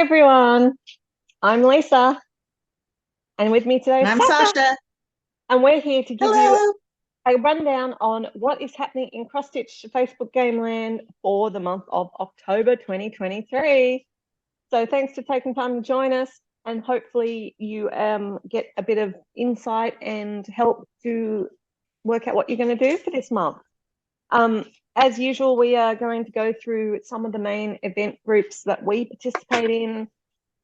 everyone. I'm Lisa, and with me today And is I'm Sasha, Sasha. and we're here to give you Hello. a rundown on what is happening in Cross Stitch Facebook Game Land for the month of October 2023. So thanks for taking time to join us, and hopefully you get a bit of insight and help to work out what you're going to do for this month. Um, as usual, we are going to go through some of the main event groups that we participate in,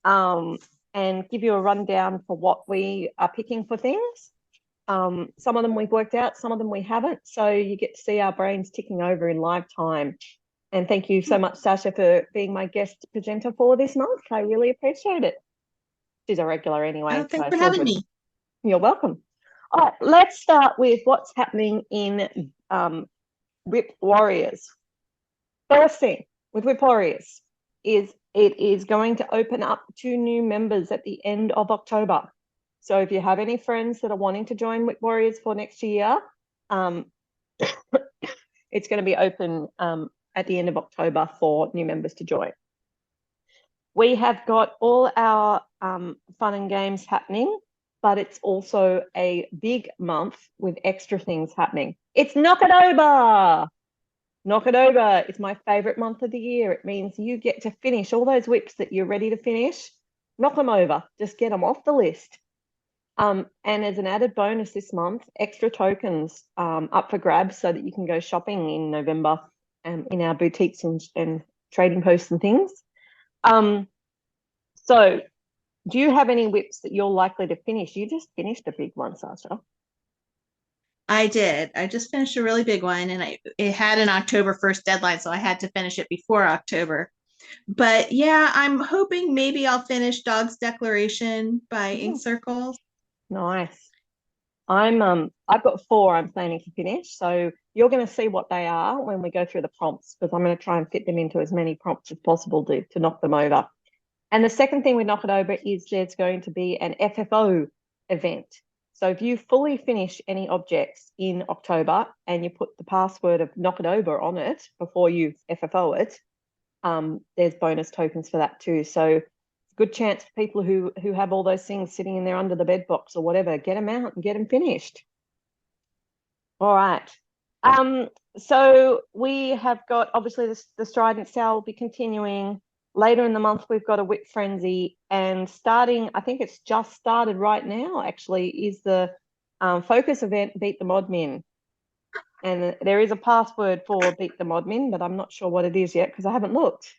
um, and give you a rundown for what we are picking for things. Some of them we've worked out, some of them we haven't. So you get to see our brains ticking over in live time. And thank you so much, Sasha, for being my guest presenter for this month. I really appreciate it. She's a regular Oh, anyway, so thanks for it's all having good. me. You're welcome. All right, let's start with what's happening in WIP Warriors. First thing with WIP Warriors is it is going to open up to new members at the end of October. So if you have any friends that are wanting to join WIP Warriors for next year, um, it's going to be open at the end of October for new members to join. We have got all our fun and games happening, but it's also a big month with extra things happening. It's Knock It Over! Knock It Over is my favorite month of the year. It means you get to finish all those whips that you're ready to finish. Knock them over. Just get them off the list. And as an added bonus this month, extra tokens up for grabs so that you can go shopping in November in our boutiques and trading posts and things. So do you have any whips that you're likely to finish? You just finished a big one, Sasha. I did. I just finished a really big one and it had an October 1st deadline, so I had to finish it before October. But yeah, I'm hoping maybe I'll finish Dog's Declaration by Ink Mm, Circles. nice. I've got four I'm planning to finish. So you're going to see what they are when we go through the prompts, because I'm going to try and fit them into as many prompts as possible to knock them over. And the second thing we knock it over is there's going to be an FFO event. So if you fully finish any objects in October and you put the password of knock it over on it before you FFO it, there's bonus tokens for that too. So good chance for people who have all those things sitting in there under the bed box or whatever, get them out and get them finished. All right. Um, so we have got obviously the Strident sale will be continuing. Later in the month, we've got a Whip Frenzy, and starting, I think it's just started right now, actually, is the focus event Beat the Modmin. And there is a password for Beat the Modmin, but I'm not sure what it is yet because I haven't looked.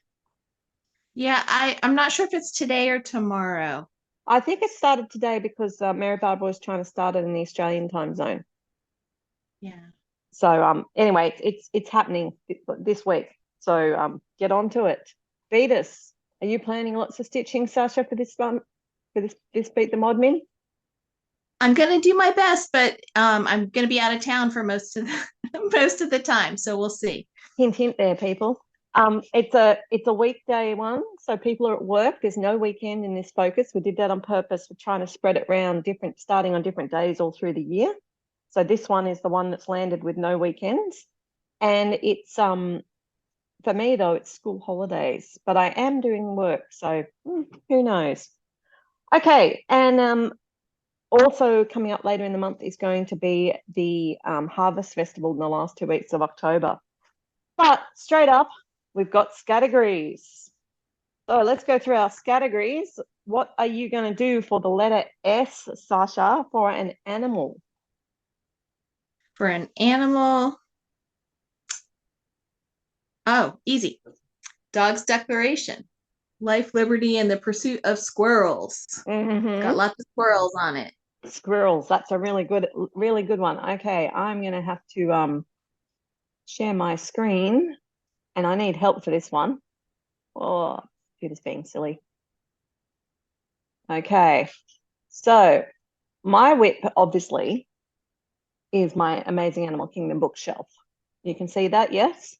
Yeah, I'm not sure if it's today or tomorrow. I think it started today because Mary Barbara was trying to start it in the Australian time zone. Yeah. So anyway, it's happening this week. So get on to it. Beatus, are you planning lots of stitching, Sasha, for this Beat the Modmin? I'm gonna do my best, but I'm gonna be out of town for most of the most of the time, so we'll see. Hint, hint there, people. It's a weekday one, so people are at work. There's no weekend in this focus. We did that on purpose. We're trying to spread it around starting on different days all through the year. So this one is the one that's landed with no weekends, and it's for me though it's school holidays, but I am doing work, so who knows? Okay, and also coming up later in the month is going to be the Harvest Festival in the last 2 weeks of October. But straight up, we've got categories. So let's go through our categories. What are you going to do for the letter S, Sasha, for an animal? For an animal, oh, easy. Dog's Declaration. Life, liberty, and the pursuit of squirrels. It's got Mm-hmm. lots of squirrels on it. Squirrels. That's a really good one. Okay, I'm going to have to share my screen, and I need help for this one. Oh, computer's being silly. Okay, so my whip obviously is my Amazing Animal Kingdom bookshelf. You can see that, yes?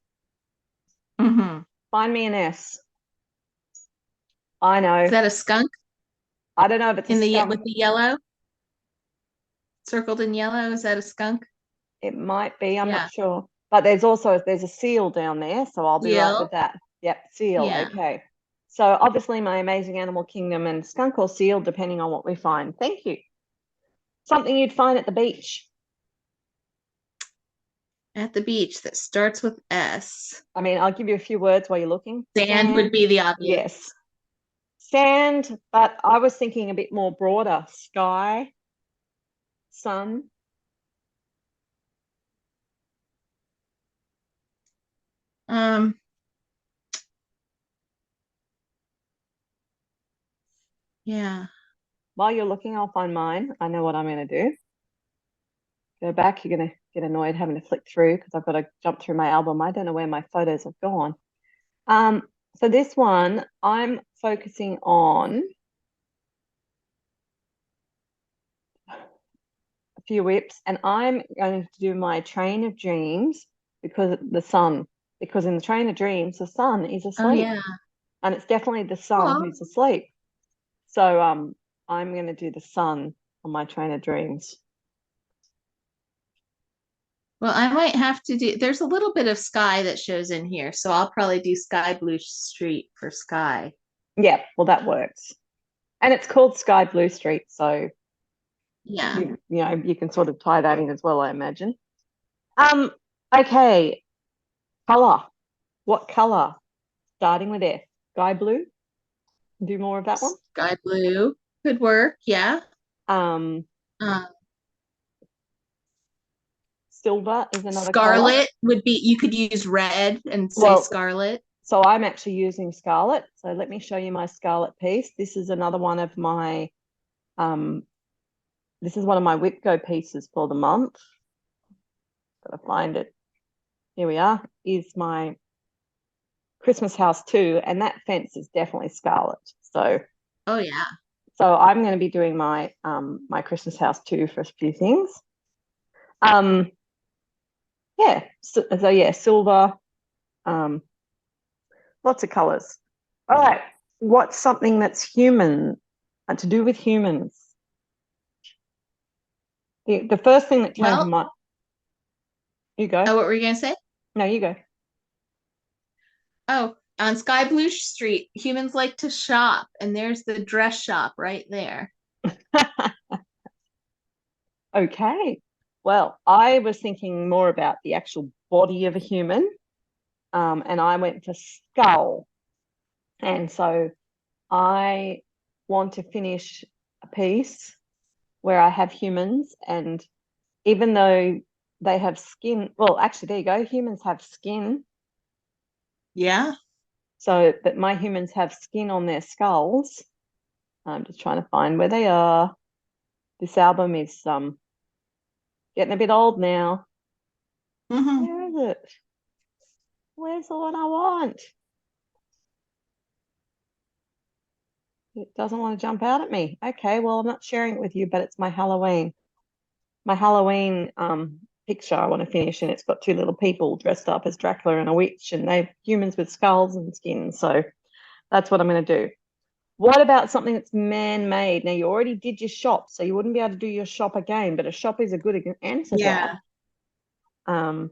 Mm-hmm. Find me an S. I Is know. that a skunk I don't know if it's a in the skunk. with the yellow circled in yellow? Is that a skunk? It might be. I'm not Yeah. sure. But there's a seal down there, so I'll be right with Seal. that. Yep, seal. Yeah. Okay. So obviously my Amazing Animal Kingdom and skunk or seal, depending on what we find. Thank you. Something you'd find at the beach. At the beach that starts with S. I mean, I'll give you a few words while you're looking. Sand would be the obvious. Yes. Sand, but I was thinking a bit more broader. Sky, sun. Yeah. While you're looking, I'll find mine. I know what I'm going to do. Go back. You're going to get annoyed having to flick through because I've got to jump through my album. I don't know where my photos have gone. So this one, I'm focusing on a few whips, and I'm going to do my Train of Dreams because the sun. Because in the Train of Dreams, the sun is asleep. Oh yeah. And it's definitely the sun Aw. who's asleep. So I'm going to do the sun on my Train of Dreams. Well, I might have to do, there's a little bit of sky that shows in here, so I'll probably do Sky Blue Street for sky. Yeah, well, that works. And it's called Sky Blue Street, so Yeah. you can sort of tie that in as well, I imagine. Okay, color. What color? Starting with F. Sky blue. Do more of that one. Sky blue could work, yeah. Um, Um, silver is another Scarlet color. would be, you could use red and say Well, scarlet. So I'm actually using scarlet. So let me show you my scarlet piece. This is another one of my this is one of my WIPGO pieces for the month. Gotta find it. Here we are. Is my Christmas house too, and that fence is definitely scarlet. So Oh yeah. so I'm going to be doing my my Christmas house too for a few things. Yeah. So yeah, silver. Lots of colors. All right. What's something that's human to do with humans? The first thing that came to mind. You go. Oh, what were you gonna say? No, you go. Oh, on Sky Blue Street, humans like to shop, and there's the dress shop right there. Okay. Well, I was thinking more about the actual body of a human, and I went for skull. And so I want to finish a piece where I have humans, and even though they have skin, well, actually, there you go. Humans have skin. Yeah. So, but my humans have skin on their skulls. I'm just trying to find where they are. This album is getting a bit old now. Mm-hmm. Where is it? Where's the one I want? It doesn't want to jump out at me. Okay, well, I'm not sharing it with you, but it's my Halloween. My Halloween picture I want to finish, and it's got two little people dressed up as Dracula and a witch, and they're humans with skulls and skin. So that's what I'm going to do. What about something that's man-made? Now, you already did your shop, so you wouldn't be able to do your shop again, but a shop is a good answer to Yeah. that.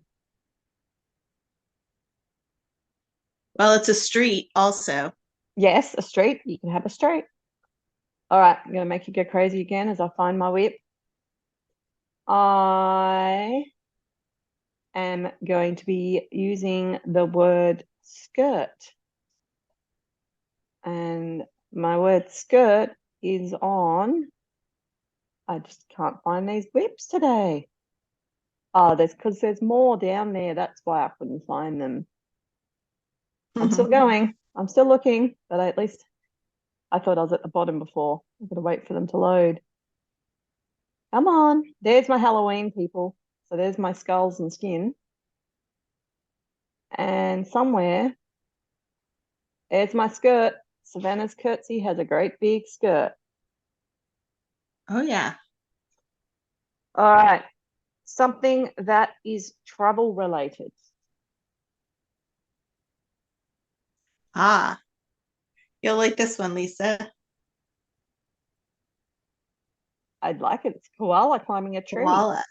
Well, it's a street also. Yes, a street. You can have a street. All right, I'm going to make you go crazy again as I find my whip. I am going to be using the word skirt. And my word skirt is on. I just can't find these whips today. Oh, because there's more down there. That's why I couldn't find them. I'm still going. I'm still looking, but at least I thought I was at the bottom before. I've got to wait for them to load. Come on. There's my Halloween, people. So there's my skulls and skin. And somewhere, there's my skirt. Savannah's Curtsy has a great big skirt. Oh yeah. All right. Something that is travel related. Ah, you'll like this one, Lisa. I'd like it. It's koala climbing a tree. Koala.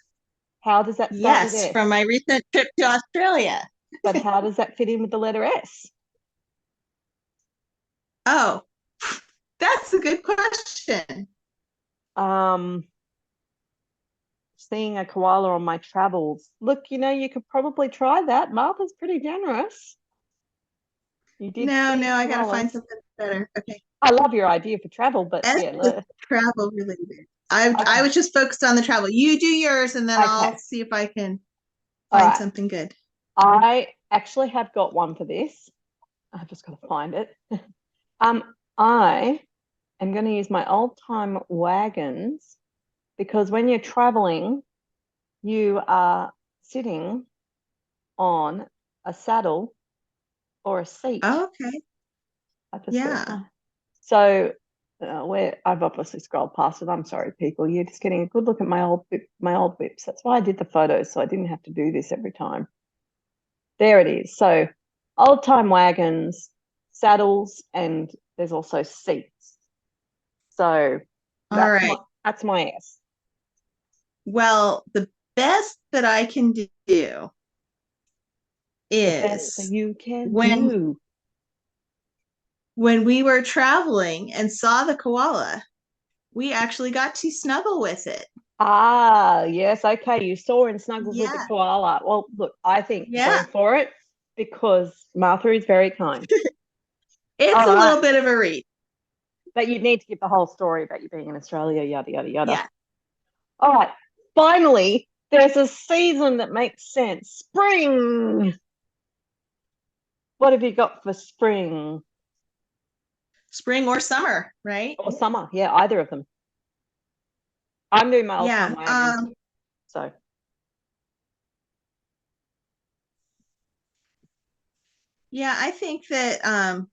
How does that start with Yes, S? from my recent trip to Australia. But how does that fit in with the letter S? Oh, that's a good question. Um, seeing a koala on my travels. Look, you could probably try that. Martha's pretty generous. You did No, see no, I gotta koalas. find something better. Okay. I love your idea for travel, but S yeah, is travel related. I okay, was just focused on the travel. You do yours and then I'll okay, see if I can all find right. something good. I actually have got one for this. I've just got to find it. Um, I am going to use my old time wagons because when you're traveling, you are sitting on a saddle or a seat. Okay. I just where's Yeah. my so where I've obviously scrolled past it. I'm sorry, people. You're just getting a good look at my old whips. That's why I did the photos, so I didn't have to do this every time. There it is. So old time wagons, saddles, and there's also seats. So All right. that's my S. Well, the best that I can do The best that is you can when do. when we were traveling and saw the koala, we actually got to snuggle with it. Ah, yes, okay. You saw and snuggled with the Yeah. koala. Well, look, I think Yeah. go for it because Martha is very kind. It's All a right. little bit of a read. But you need to give the whole story about you being in Australia, yada, yada, yada. Yeah. All right. Finally, there's a season that makes sense. Spring. What have you got for spring Spring or summer, right? or summer? Yeah, either of them. I'm doing my old time Yeah. wagons. So, Yeah, I think that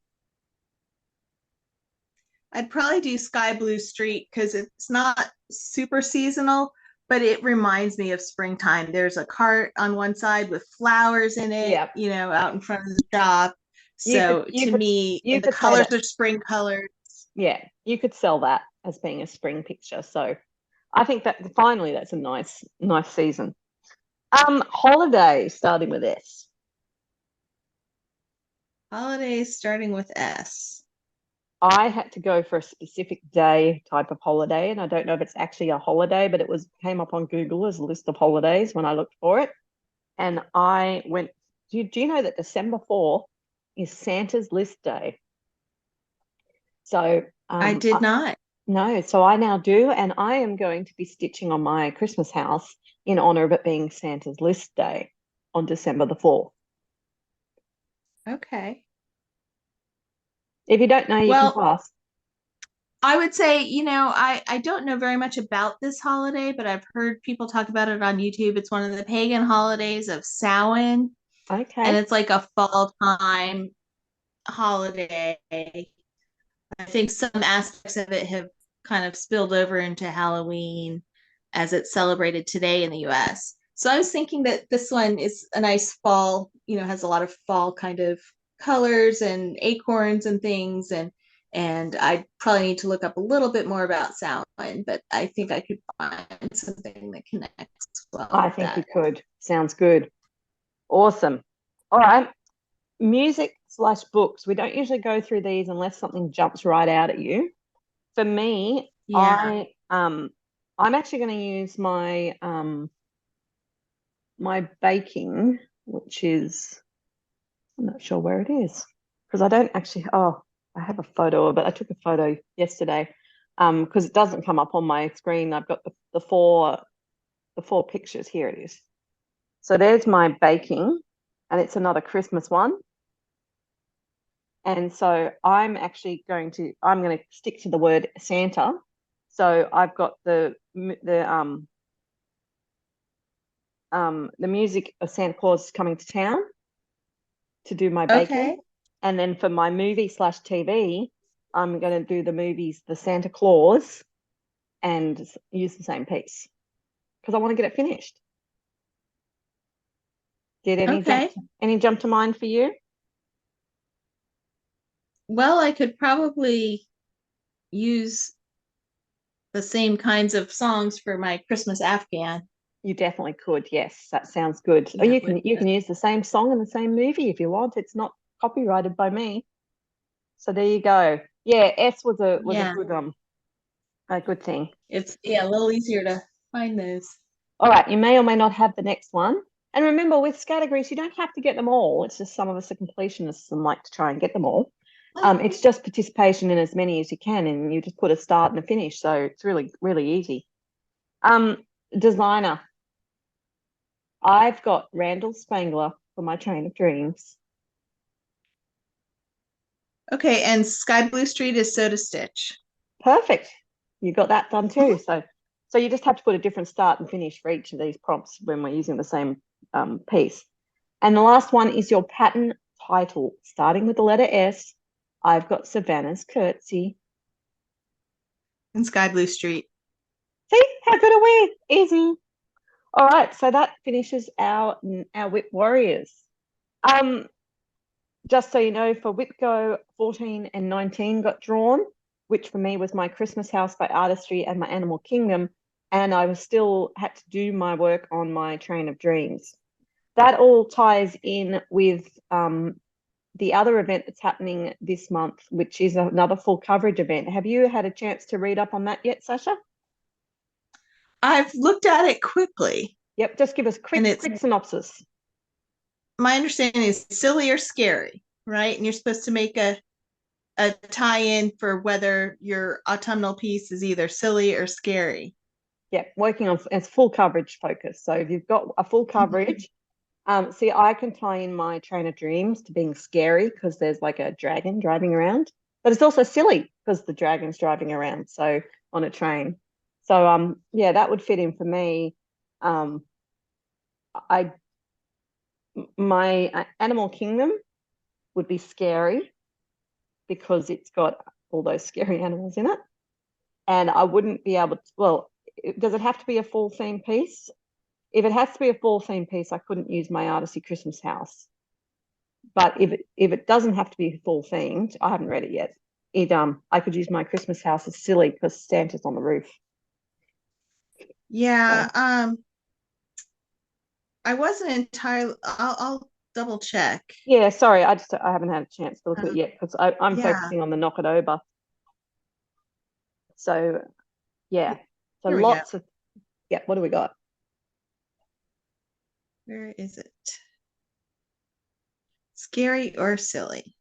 I'd probably do Sky Blue Street because it's not super seasonal, but it reminds me of springtime. There's a cart on one side with flowers in it, yeah, out in front of the shop. you could, So you to could, me, you and the could say colors that. are spring colors. Yeah, you could sell that as being a spring picture. So, I think that finally that's a nice season. Holiday starting with S. Holidays starting with S. I had to go for a specific day type of holiday, and I don't know if it's actually a holiday, but it was came up on Google as a list of holidays when I looked for it. And I went, do you know that December 4th is Santa's List Day? So I did not. no, so I now do, and I am going to be stitching on my Christmas house in honor of it being Santa's List Day on December the 4th. Okay. If you don't know, you can Well, pass. I would say, I don't know very much about this holiday, but I've heard people talk about it on YouTube. It's one of the pagan holidays of Samhain, and Okay. it's like a fall time holiday. I think some aspects of it have kind of spilled over into Halloween as it's celebrated today in the US. So I was thinking that this one is a nice fall, has a lot of fall kind of colors and acorns and things, and I probably need to look up a little bit more about Samhain, but I think I could find something that connects well I with think you that. could. Sounds good. Awesome. All right. Music/books. We don't usually go through these unless something jumps right out at you. For me, Yeah. I'm actually going to use my baking, which is I'm not sure where it is because I don't actually. Oh, I have a photo of it. I took a photo yesterday because it doesn't come up on my screen. I've got the four pictures. Here it is. So there's my baking, and it's another Christmas one. And so I'm going to stick to the word Santa. So I've got the music of Santa Claus coming to town to do my baking. Okay. And then for my movie/TV, I'm going to do the movies The Santa Claus and use the same piece because I want to get it finished. Did Okay. any jump to mind for you? Well, I could probably use the same kinds of songs for my Christmas Afghan. You definitely could. Yes, that sounds good. Or Yeah, you with can use the same song in the same movie if you want. It's not copyrighted by me. So there you go. Yeah, S was a Yeah, a good thing. it's a little easier to find those. All right, you may or may not have the next one. And remember, with categories, you don't have to get them all. It's just some of us are completionists and like to try and get them all. It's just participation in as many as you can, and you just put a start and a finish. So it's really, really easy. Designer. I've got Randall Spangler for my Train of Dreams. Okay, and Sky Blue Street is Soda Stitch. Perfect. You got that done too. Mhm. So you just have to put a different start and finish for each of these prompts when we're using the same piece. And the last one is your pattern title, starting with the letter S. I've got Savannah's Curtsy. And Sky Blue Street. See, how good are we? Easy. All right, so that finishes our Whip Warriors. Just so you know, for WhipGo, 14 and 19 got drawn, which for me was my Christmas House by Artistry and my Animal Kingdom, and I was still had to do my work on my Train of Dreams. That all ties in with the other event that's happening this month, which is another full coverage event. Have you had a chance to read up on that yet, Sasha? I've looked at it quickly. Yep, just give us And quick synopsis. My understanding is silly or scary, right? And you're supposed to make a tie-in for whether your autumnal piece is either silly or scary. Yeah, working on it's full coverage focus. So if you've got a full coverage, see, I can tie in my Train of Dreams to being scary because there's like a dragon driving around, but it's also silly because the dragon's driving around. So on a train. So yeah, that would fit in for me. I my Animal Kingdom would be scary because it's got all those scary animals in it, and I wouldn't be able to. Well, does it have to be a full theme piece? If it has to be a full theme piece, I couldn't use my Artisty Christmas House. But if it doesn't have to be full themed, I haven't read it yet. I could use my Christmas House as silly because Santa's on the roof. Yeah, So, I wasn't entirely. I'll double check. yeah, sorry, I haven't had a chance to look at it Um, yet because I'm yeah, focusing on the Knock It Over. So yeah, so here we go. lots of yeah. What do we got? Where is it? Scary or silly?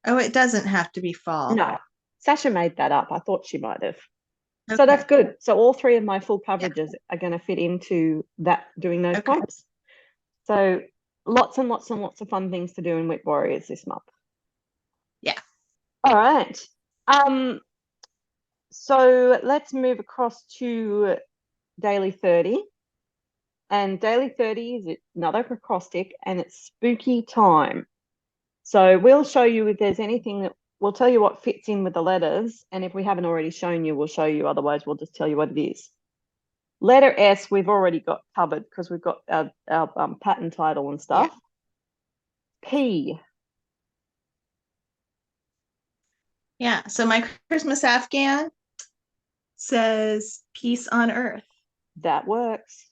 Oh, it doesn't have to be fall. No, Sasha made that up. I thought she might have. So Okay. that's good. So all three of my full Yeah. coverages are going to fit into that, doing those Okay. prompts. So lots and lots and lots of fun things to do in Whip Warriors this month. Yeah. All right. So let's move across to Daily 30. And Daily 30 is another acrostic and it's spooky time. So we'll show you if there's anything that we'll tell you what fits in with the letters. And if we haven't already shown you, we'll show you. Otherwise, we'll just tell you what it is. Letter S, we've already got covered because we've got our pattern title and stuff. Yeah. P. Yeah. So my Christmas Afghan says peace on earth. That works.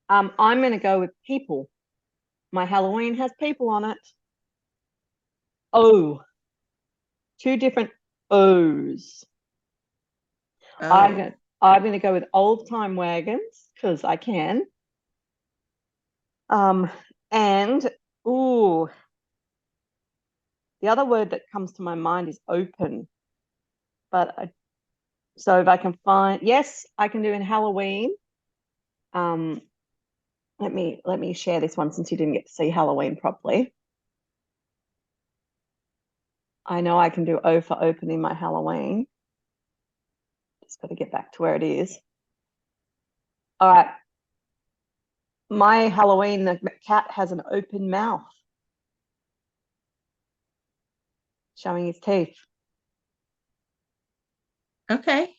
I'm going to go with people. My Halloween has people on it. O. Two different O's. Oh. I'm going to go with old time wagons because I can. And ooh, the other word that comes to my mind is open. But so if I can find, yes, I can do in Halloween. Let me share this one since you didn't get to see Halloween properly. I know I can do O for open in my Halloween. Just got to get back to where it is. All right. My Halloween, the cat has an open mouth, showing his teeth. Okay.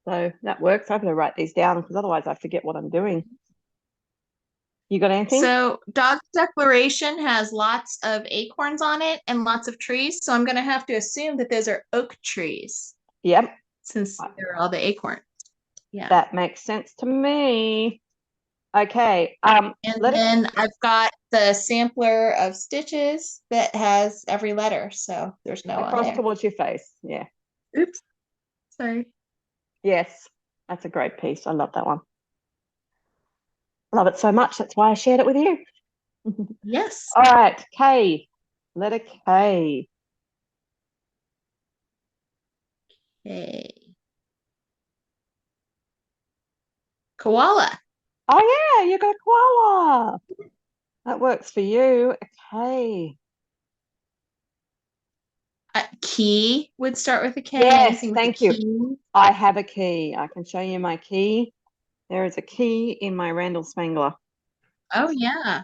So that works. I have to write these down because otherwise I forget what I'm doing. You got anything? So Dog's Declaration has lots of acorns on it and lots of trees. So I'm going to have to assume that those are oak trees. Yep. Since there are all the acorns. Yeah. That makes sense to me. Okay. And Let it then I've got the sampler of stitches that has every letter, so there's no on across there. towards your face. Yeah. Oops, sorry. Yes. That's a great piece. I love that one. Love it so much. That's why I shared it with you. Yes. All right. K. Letter K. Okay. Koala. Oh, yeah. You got a koala. That works for you. Okay. Key would start with a K. Yes. Anything with a Thank you. key. I have a key. I can show you my key. There is a key in my Randall Spangler. Oh yeah.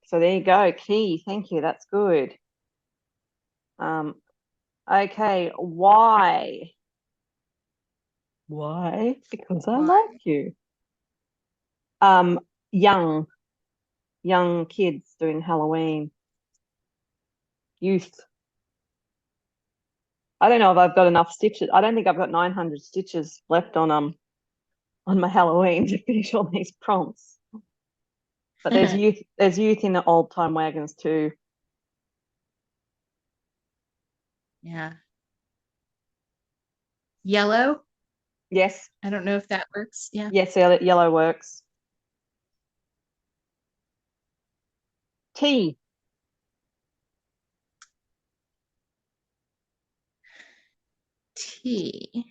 So there you go. Key. Thank you. That's good. Okay. Why? Why? Because I Why? like you. Um, young, young kids doing Halloween. Youth. I don't know if I've got enough stitches. I don't think I've got 900 stitches left on my Halloween to finish all these prompts. But there's youth in the old time wagons too. Yeah. Yellow. Yes, I don't know if that works. Yeah. yes, yellow works. T. T.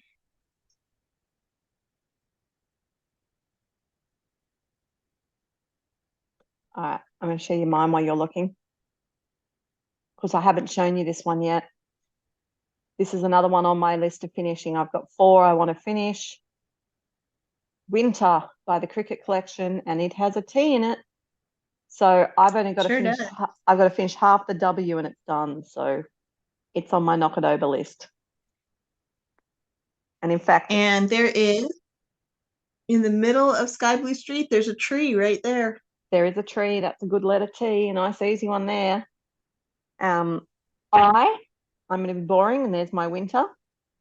All right, I'm going to show you mine while you're looking because I haven't shown you this one yet. This is another one on my list of finishing. I've got 4 I want to finish. Winter by the Cricket Collection, and it has a T in it. So I've only got to Sure finish. does. I've got to finish half the W, and it's done. So it's on my knock it over list. And in fact, And there is in the middle of Sky Blue Street, there's a tree right there. there is a tree. That's a good letter T. A nice easy one there. I'm going to be boring, and there's my winter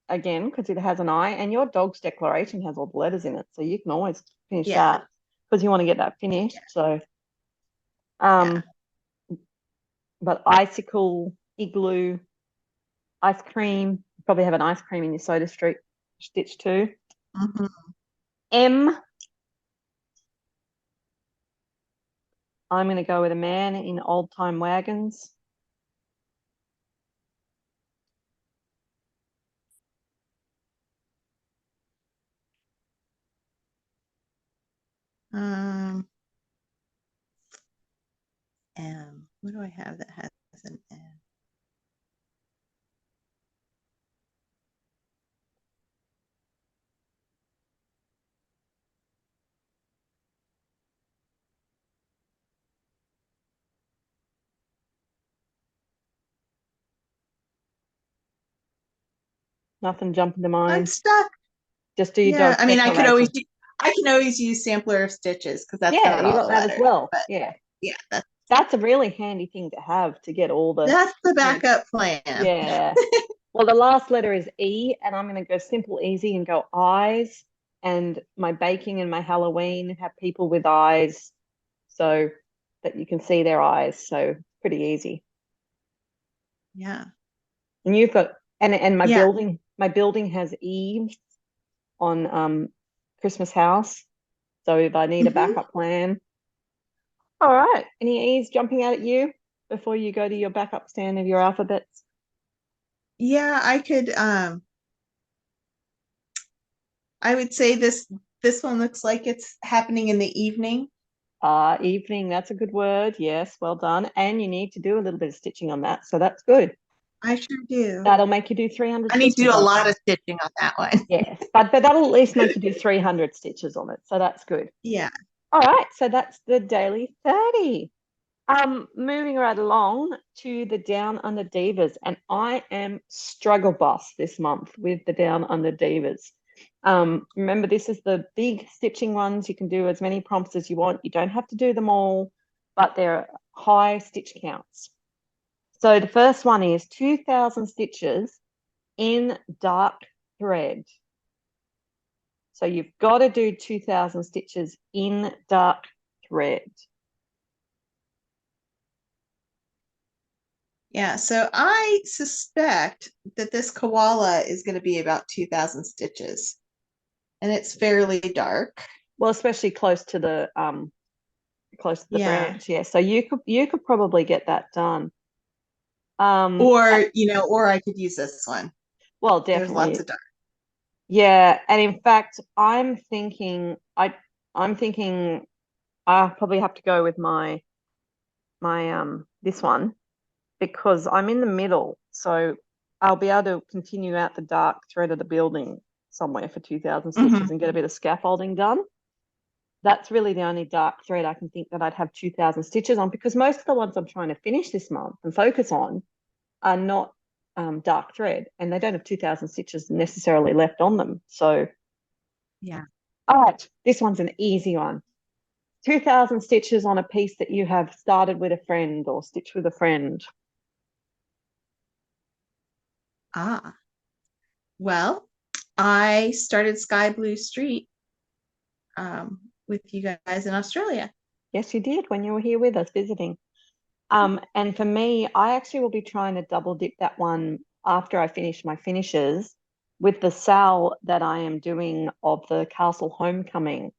again because it has an I. And your dog's declaration has all the letters in it, so you can always finish Yeah. that because you want to get that finished. So, Yeah. but icicle, igloo, ice cream. Probably have an ice cream in your Soda Street stitch too. Mhm. M. I'm going to go with a man in old time wagons. M. What do I have that has an M? Nothing jumping to I'm mind. stuck. Just do your Yeah. dog's I mean, declaration. I can always use sampler of stitches because that's Yeah, got you all got the that as letters. well. But Yeah, yeah, that's a really handy thing to have to get all the. that's the backup plan. Yeah. Well, the last letter is E, and I'm going to go simple, easy, and go eyes. And my baking and my Halloween have people with eyes, so that you can see their eyes. So pretty easy. Yeah. And you've got and Yeah. my building has eaves on Christmas house. So if I need a Mhm. backup plan. All right. Any ease jumping out at you before you go to your backup stand of your alphabets? Yeah, I would say this one looks like it's happening in the evening. Evening, that's a good word. Yes, well done. And you need to do a little bit of stitching on that. So that's good. I sure do. That'll make you do 300 I need to do stitches a on it. lot of stitching on that one. Yes, but that'll at least make you do 300 stitches on it. So that's good. Yeah. All right. So that's the daily 30. Moving right along to the Down Under Divas, and I am struggle boss this month with the Down Under Divas. Remember, this is the big stitching ones. You can do as many prompts as you want. You don't have to do them all, but they're high stitch counts. So the first one is 2,000 stitches in dark thread. So you've got to do 2,000 stitches in dark thread. Yeah, so I suspect that this koala is going to be about 2,000 stitches, and it's fairly dark. Well, especially close to the Yeah. branch. Yeah. So you could probably get that done. Or, or I could use this one. Well, There's lots of definitely. dark. Yeah, and in fact, I'm thinking I probably have to go with my this one because I'm in the middle, so I'll be able to continue out the dark thread of the building somewhere for 2,000 stitches and get a bit of scaffolding done. That's really the only dark thread I can think that I'd have 2,000 stitches on, because most of the ones I'm trying to finish this month and focus on are not dark thread, and they don't have 2,000 stitches necessarily left on them. So, Yeah. all right, this one's an easy one. 2,000 stitches on a piece that you have started with a friend or stitched with a friend. Ah, well, I started Sky Blue Street with you guys in Australia. Yes, you did when you were here with us visiting. And for me, I actually will be trying to double dip that one after I finish my finishes with the sal that I am doing of the Castle Homecoming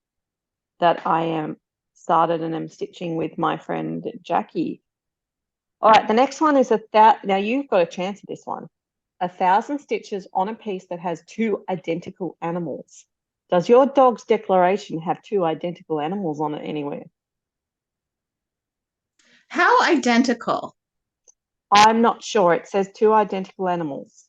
that I am started and am stitching with my friend Jackie. All right, the next one is now you've got a chance at this one. 1,000 stitches on a piece that has two identical animals. Does your dog's declaration have two identical animals on it anywhere? How identical? I'm not sure. It says two identical animals.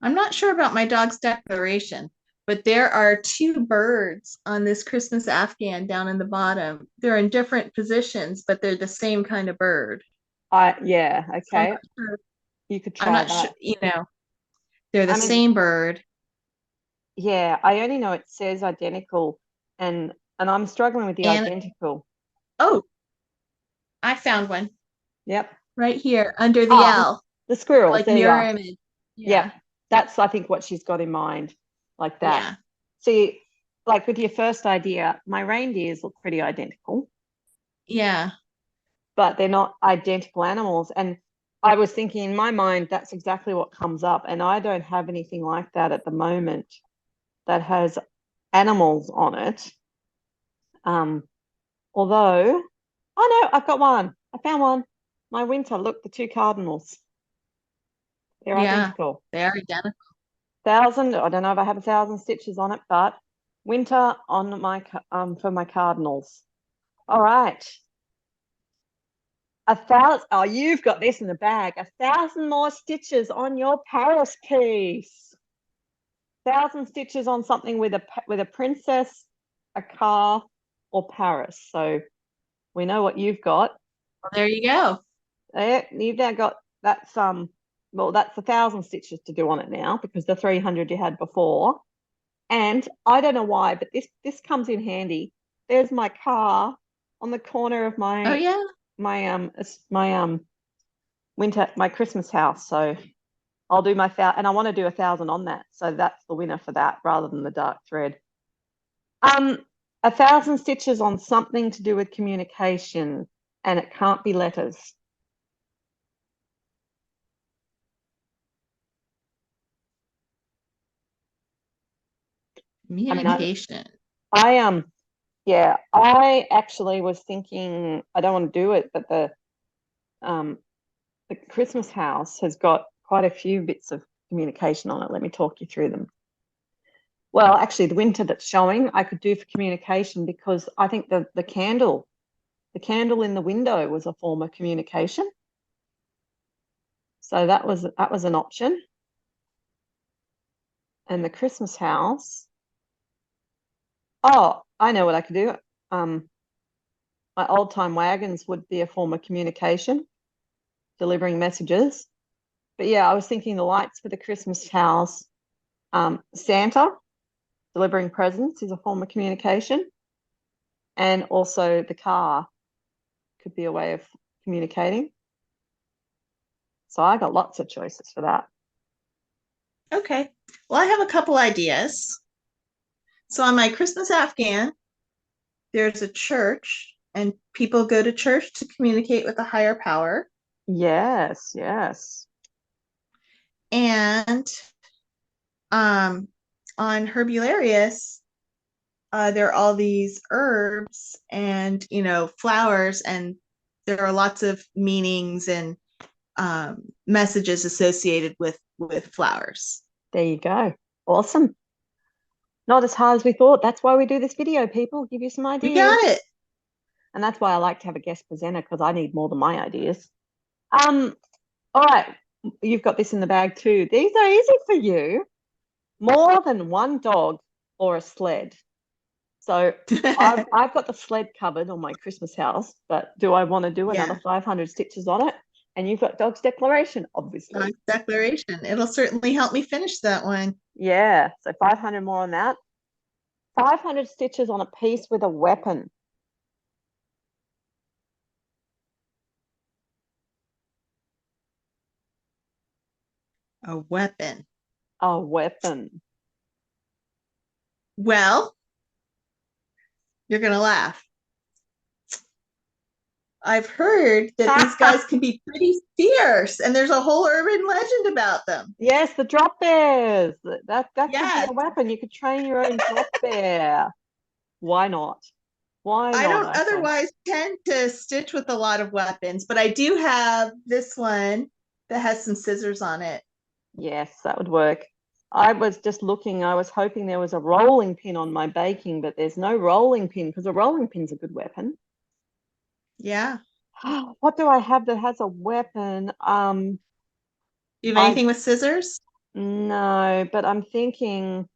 I'm not sure about my dog's declaration, but there are two birds on this Christmas Afghan down in the bottom. They're in different positions, but they're the same kind of bird. Yeah, So okay. You could I'm try not sure, that. they're the I mean, same bird. yeah, I only know it says identical, and I'm struggling with the And identical. oh, I found one Yep. right here under the Ah, L, the squirrels. like There you mirror are. image. Yep. Yeah. That's, I think, what she's got in mind, like that. Yeah. See, like with your first idea, my reindeers look pretty identical, Yeah. but they're not identical animals. And I was thinking in my mind, that's exactly what comes up. And I don't have anything like that at the moment that has animals on it. Um, although, oh no, I've got one. I found one. My winter, look, the two cardinals. They're Yeah. identical. They are identical. 1,000, I don't know if I have 1,000 stitches on it, but winter on my for my cardinals. All right. 1,000. Oh, you've got this in the bag. 1,000 more stitches on your Paris piece. 1,000 stitches on something with a princess, a car, or Paris. So we know what you've got. Well, there you go. You've now got well, that's 1,000 stitches to do on it now because the 300 you had before. And I don't know why, but this comes in handy. There's my car on the corner of Oh yeah. my Christmas house. So I'll do and I want to do 1,000 on that. So that's the winner for that rather than the dark thread. 1,000 stitches on something to do with communication, and it can't be letters. Communication. I yeah, I actually was thinking I don't want to do it, but um the Christmas house has got quite a few bits of communication on it. Let me talk you through them. Well, actually, the winter that's showing I could do for communication because I think the candle in the window was a form of communication. So that was an option. And the Christmas house. Oh, I know what I could do. My old time wagons would be a form of communication, delivering messages. But yeah, I was thinking the lights for the Christmas house. Santa delivering presents is a form of communication. And also the car could be a way of communicating. So I got lots of choices for that. Okay. Well, I have a couple ideas. So on my Christmas Afghan, there's a church and people go to church to communicate with a higher power. Yes, yes. And on Herbularius, there are all these herbs and flowers, and there are lots of meanings and messages associated with flowers. There you go. Awesome. Not as hard as we thought. That's why we do this video, people. Give you some You ideas. got it. And that's why I like to have a guest presenter, because I need more than my ideas. All right. You've got this in the bag too. These are easy for you. More than one dog or a sled. So I've got the sled covered on my Christmas house, but do I want to do another 500 stitches on it? And you've got Dog's Declaration, obviously. Dog's Declaration. It'll certainly help me finish that one. Yeah, so 500 more on that. 500 stitches on a piece with a weapon. A weapon. A weapon. Well, you're going to laugh. I've heard that these guys can be pretty fierce, and there's a whole urban legend about them. Yes, the drop bears. That could Yes. be a weapon. You could train your own drop bear. Why not? Why not? I don't otherwise tend to stitch with a lot of weapons, but I do have this one that has some scissors on it. Yes, that would work. I was just looking. I was hoping there was a rolling pin on my baking, but there's no rolling pin, because a rolling pin's a good weapon. Yeah. What do I have that has a weapon? Do you have anything with scissors? No, but I'm thinking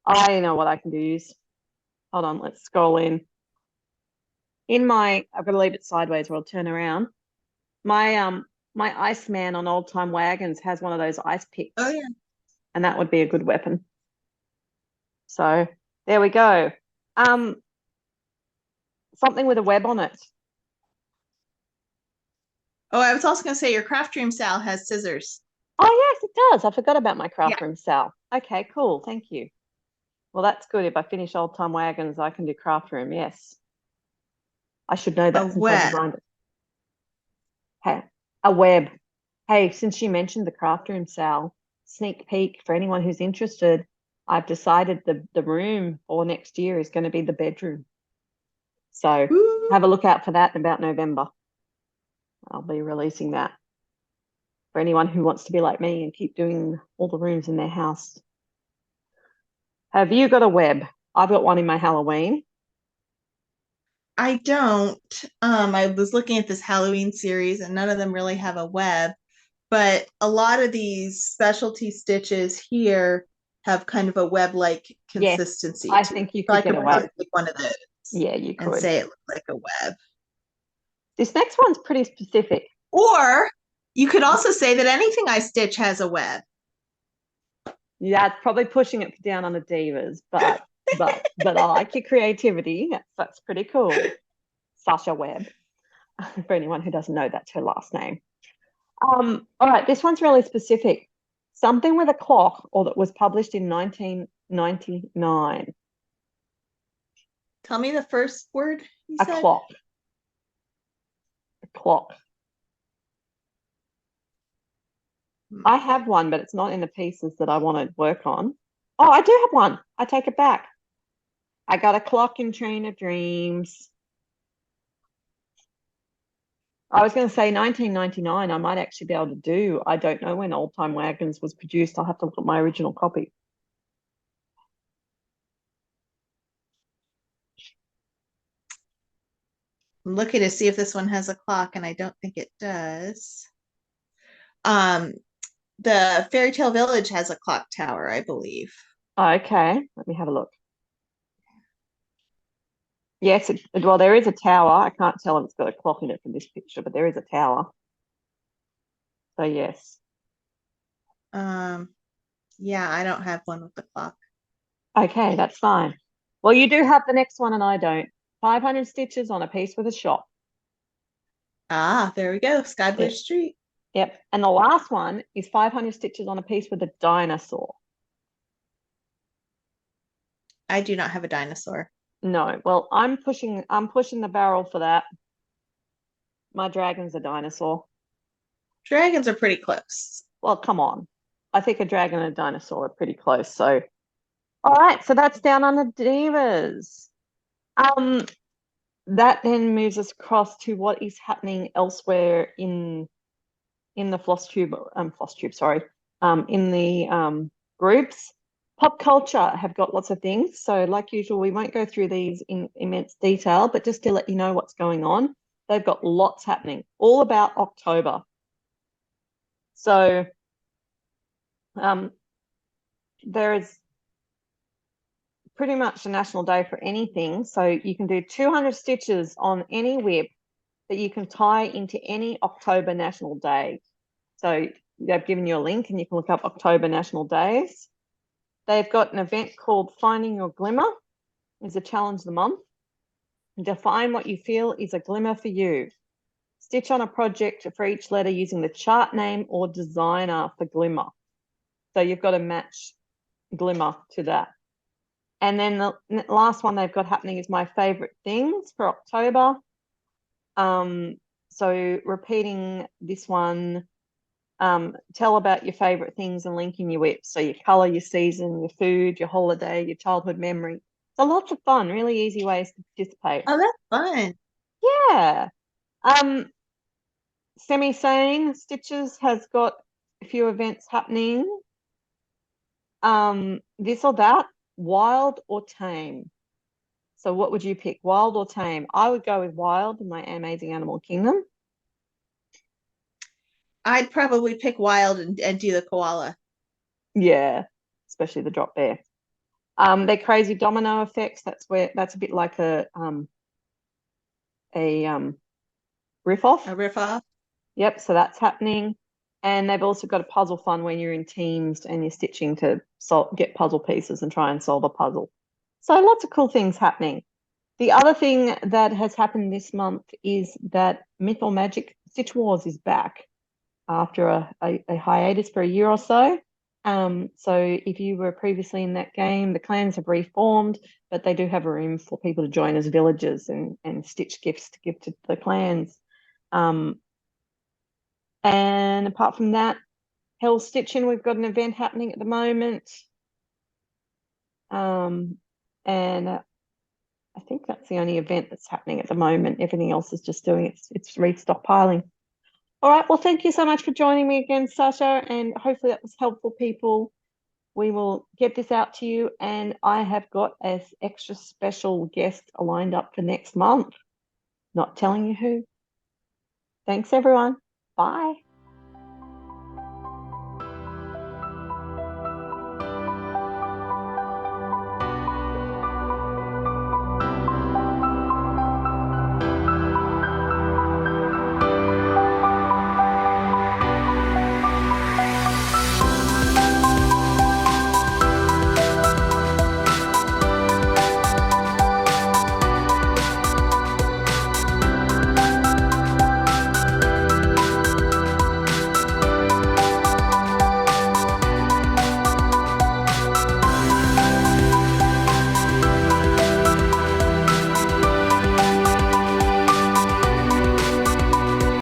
I know what I can use. Hold on, let's scroll in. I've got to leave it sideways or I'll turn around. My Iceman on Old Time Wagons has one of those ice picks. Oh yeah. And that would be a good weapon. So there we go. Something with a web on it. Oh, I was also going to say your Craft Room Sal has scissors. Oh, yes, it does. I forgot about my Craft Room Sal. Okay, cool. Thank you. Well, that's good. If I finish Old Time Wagons, I can do Craft Room. Yes. I should know that since I designed it. Hey, a web. Hey, since you mentioned the Craft Room Sal, sneak peek for anyone who's interested, I've decided the room for next year is going to be the bedroom. So have a look out for that in about November. I'll be releasing that for anyone who wants to be like me and keep doing all the rooms in their house. Have you got a web? I've got one in my Halloween. I don't. I was looking at this Halloween series and none of them really have a web, but a lot of these specialty stitches here have kind of a web-like consistency. Yes, I think you could get a web. Take one of those. Yeah, you could. And say it looks like a web. This next one's pretty specific. Or you could also say that anything I stitch has a web. Yeah, it's probably pushing it down on the divas, but I like your creativity. That's pretty cool. Sasha Webb. For anyone who doesn't know, that's her last name. All right, this one's really specific. Something with a clock, or that was published in 1999. Tell me the first word you A said. clock. A clock. I have one, but it's not in the pieces that I want to work on. Oh, I do have one. I take it back. I got a clock in Train of Dreams. I was going to say 1999. I might actually be able to do. I don't know when Old Time Wagons was produced. I'll have to look at my original copy. I'm looking to see if this one has a clock, and I don't think it does. The Fairy Tale Village has a clock tower, I believe. Okay, let me have a look. Yes, well, there is a tower. I can't tell if it's got a clock in it from this picture, but there is a tower. So yes. Yeah, I don't have one with the clock. Okay, that's fine. Well, you do have the next one and I don't. 500 stitches on a piece with a shop. Ah, there we go. Sky Blue Street. Yep. And the last one is 500 stitches on a piece with a dinosaur. I do not have a dinosaur. No. Well, I'm pushing the barrel for that. My dragon's a dinosaur. Dragons are pretty close. Well, come on. I think a dragon and a dinosaur are pretty close. So, all right. So that's Down Under Divas. That then moves us across to what is happening elsewhere in the floss tube, sorry, in the groups. Pop culture have got lots of things. So, like usual, we won't go through these in immense detail, but just to let you know what's going on, they've got lots happening, all about October. So, there is pretty much a national day for anything. So, you can do 200 stitches on any whip that you can tie into any October National Day. So they've given you a link and you can look up October National Days. They've got an event called Finding Your Glimmer. It's a challenge of the month. Define what you feel is a glimmer for you. Stitch on a project for each letter using the chart name or designer for glimmer. So you've got to match glimmer to that. And then the last one they've got happening is my favorite things for October. So repeating this one, tell about your favorite things and link in your whip. So your color, your season, your food, your holiday, your childhood memory. So lots of fun, really easy ways to participate. Oh, that's fun. Yeah. Semi-Sane Stitches has got a few events happening. This or that, wild or tame. So what would you pick, wild or tame? I would go with wild in my Amazing Animal Kingdom. I'd probably pick wild and do the koala. Yeah, especially the drop bear. They're crazy domino effects. That's a bit like a riff off. A riff off. Yep, so that's happening. And they've also got a puzzle fun when you're in teams and you're stitching to get puzzle pieces and try and solve a puzzle. So lots of cool things happening. The other thing that has happened this month is that Myth or Magic Stitch Wars is back after a hiatus for a year or so. So if you were previously in that game, the clans have reformed, but they do have a room for people to join as villagers and stitch gifts to give to the clans. And apart from that, Hell's Stitching, we've got an event happening at the moment. And I think that's the only event that's happening at the moment. Everything else is just doing it's restockpiling. All right. Well, thank you so much for joining me again, Sasha, and hopefully that was helpful, people. We will get this out to you, and I have got an extra special guest lined up for next month. Not telling you who. Thanks, everyone. Bye.